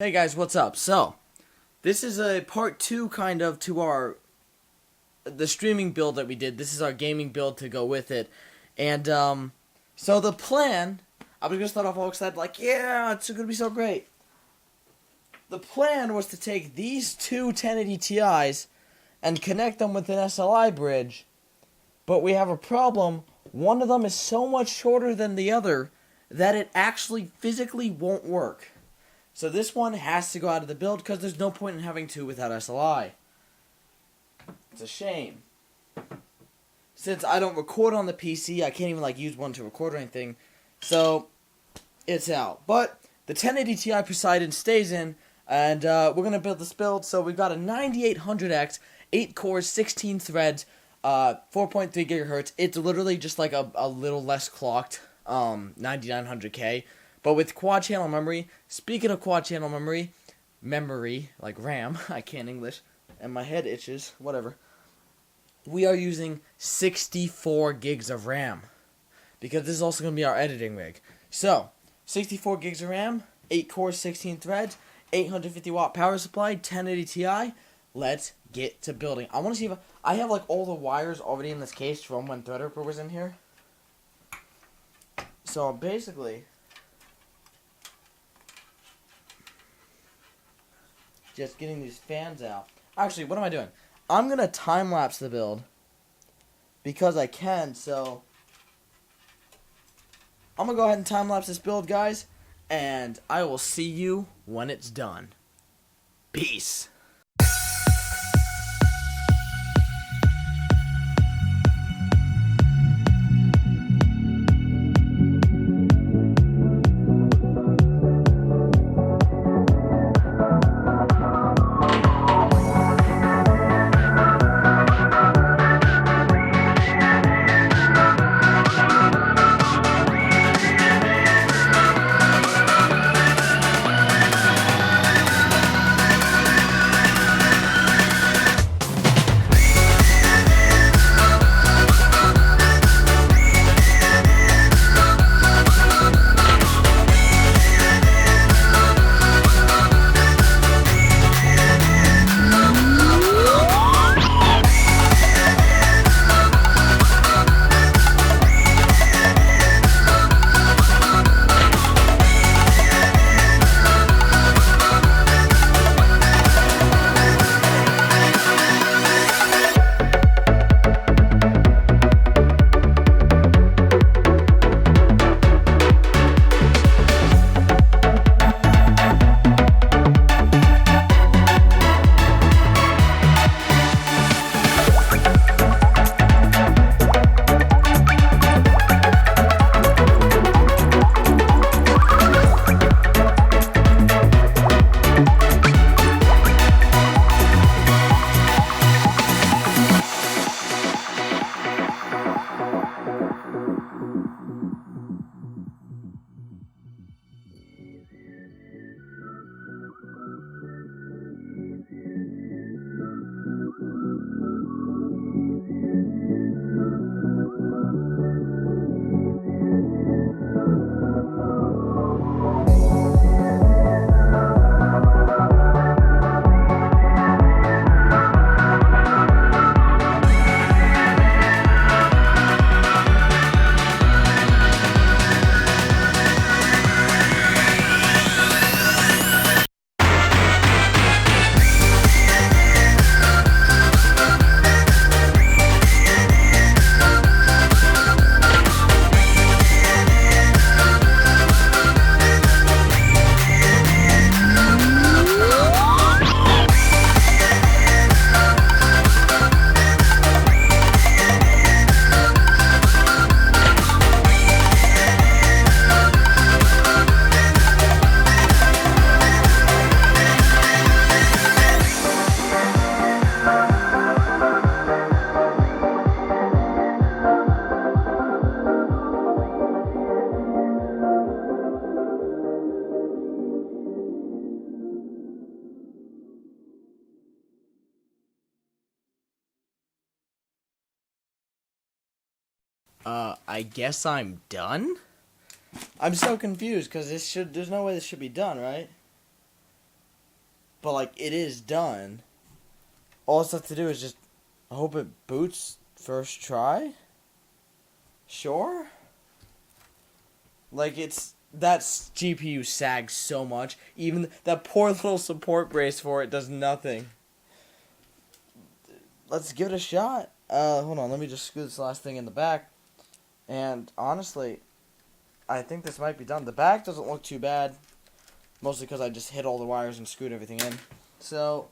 Hey guys, what's up? So, this is a part 2 kind of to the streaming build that we did. This is our gaming build to go with it. And so the plan, I was going to start off all excited like, yeah, it's going to be so great. The plan was to take these two 1080 Ti's and connect them with an SLI bridge. But we have a problem. One of them is so much shorter than the other that it actually physically won't work. So this one has to go out of the build because there's no point in having two without SLI. It's a shame. Since I don't record on the PC, I can't even use one to record or anything. So it's out. But the 1080 Ti Poseidon stays in, and we're gonna build this build. So we've got a 9800X, 8 cores, 16 threads, 4.3 gigahertz. It's literally just like a little less clocked 9900K. But with quad channel memory, speaking of quad channel memory, like RAM, I can't English, and my head itches, whatever. We are using 64 gigs of RAM, because this is also going to be our editing rig. So, 64 gigs of RAM, 8 cores, 16 threads, 850 watt power supply, 1080 Ti. Let's get to building. I want to see if I have all the wires already in this case from when Threadripper was in here. So basically, just getting these fans out. Actually, what am I doing? I'm going to time-lapse the build because I can, so I'm going to go ahead and time-lapse this build, guys, and I will see you when it's done. Peace. I guess I'm done? I'm so confused because there's no way this should be done, right? but like it is done. All it's have to do is just, I hope it boots first try. Sure. Like that GPU sags so much. Even that poor little support brace for it does nothing. Let's give it a shot. Hold on, let me just screw this last thing in the back. And honestly, I think this might be done. The back doesn't look too bad. Mostly because I just hit all the wires and screwed everything in. So,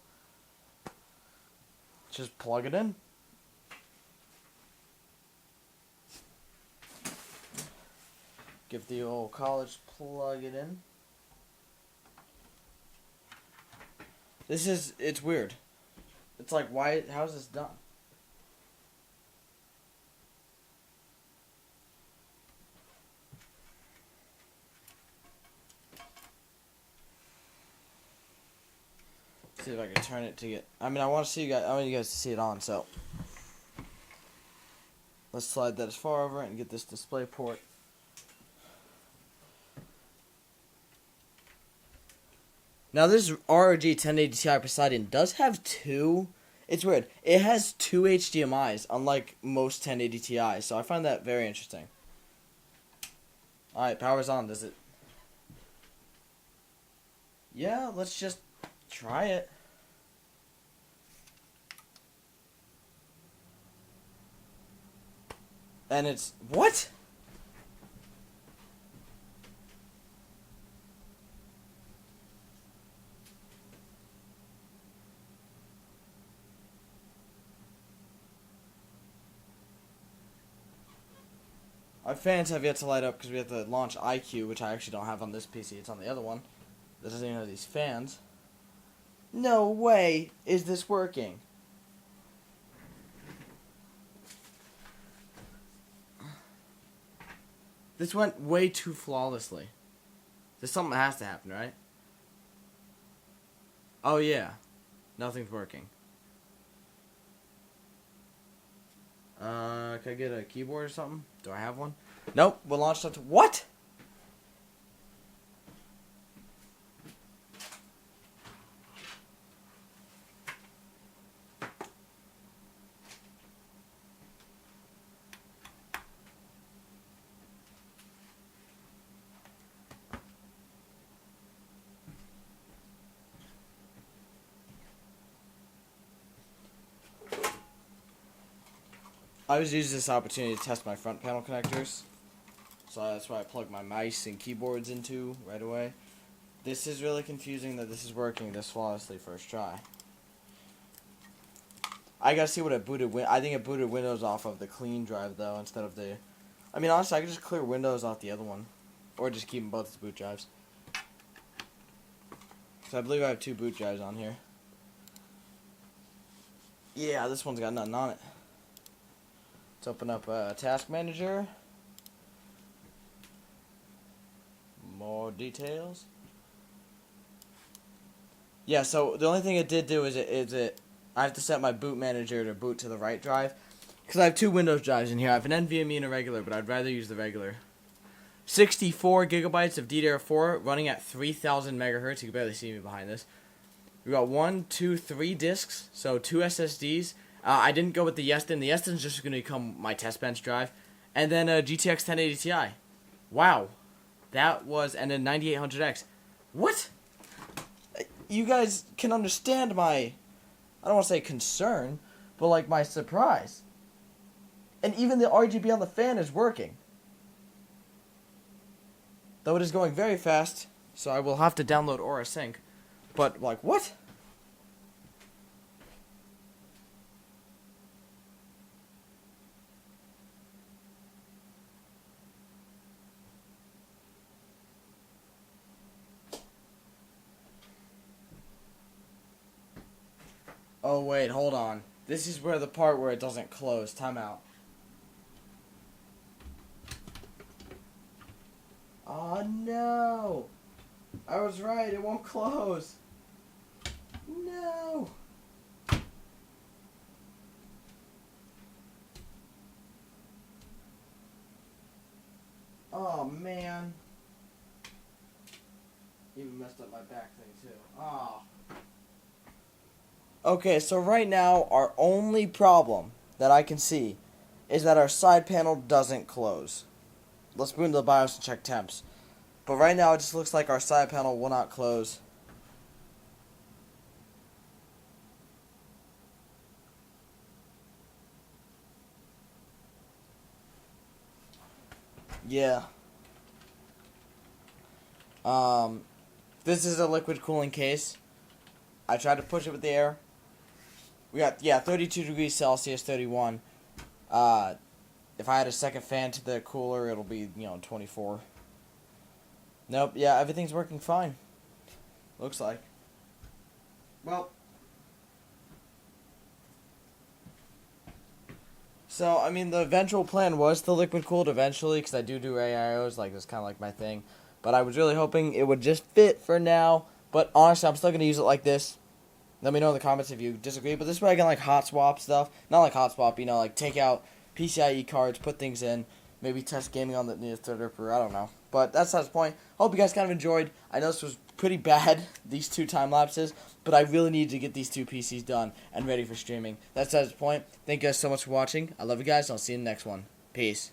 just plug it in. Give the old college plug it in. It's weird. It's like, how is this done? See if I can turn it to get, I want you guys to see it on, so. Let's slide that as far over and get this display port. Now this ROG 1080 Ti Poseidon does have two. It's weird. It has two HDMI's, unlike most 1080 Ti. So I find that very interesting. All right, power's on. Does it? Yeah, let's just try it. And it's what? Our fans have yet to light up because we have to launch iQOO, which I actually don't have on this PC. It's on the other one. That doesn't even have these fans. No way is this working. This went way too flawlessly. There's something that has to happen, right? Oh yeah. Nothing's working. Can I get a keyboard or something? Do I have one? Nope, we'll launch that to what? I was using this opportunity to test my front panel connectors. So that's why I plug my mice and keyboards into right away. This is really confusing that this is working this flawlessly first try. I gotta see what it booted. I think it booted Windows off of the clean drive though instead of the. Honestly, I could just clear Windows off the other one, or just keep them both as boot drives. So I believe I have two boot drives on here. Yeah, this one's got nothing on it. Let's open up Task Manager. More details. Yeah, so the only thing it did do is I have to set my boot manager to boot to the right drive. Because I have two Windows drives in here. I have an NVMe and a regular, but I'd rather use the regular. 64 gigabytes of DDR4 running at 3000 megahertz. You can barely see me behind this. We got 1, 2, 3 disks, so 2 SSDs. I didn't go with the Yeston. The Yeston's just going to become my test bench drive. And then a GTX 1080 Ti. Wow. That was, and a 9800X. What? You guys can understand my, I don't want to say concern, but like my surprise. And even the RGB on the fan is working. Though it is going very fast, so I will have to download Aura Sync. But, like, what? Oh, wait, hold on. This is where the part where it doesn't close. Time out. Oh, no. I was right. It won't close. No. Oh, man. Even messed up my back thing, too. Oh. Okay, so right now our only problem that I can see is that our side panel doesn't close. Let's boot into the BIOS and check temps. But right now it just looks like our side panel will not close. Yeah. This is a liquid cooling case. I tried to push it with the air. We got, 32 degrees Celsius, 31. If I had a second fan to the cooler, it'll be, 24. Nope, yeah, everything's working fine. Looks like. Well. So, I mean, the eventual plan was to liquid cooled eventually, because I do AIOs, like, that's kind of like my thing. But I was really hoping it would just fit for now. But honestly, I'm still going to use it like this. Let me know in the comments if you disagree. But this way I can, like, hot swap stuff. Not like hot swap, like, take out PCIe cards, put things in. Maybe test gaming on the Threadripper, I don't know. But that's not the point. Hope you guys kind of enjoyed. I know this was pretty bad, these 2 time lapses. But I really need to get these 2 PCs done and ready for streaming. That's the point. Thank you guys so much for watching. I love you guys. I'll see you in the next one. Peace.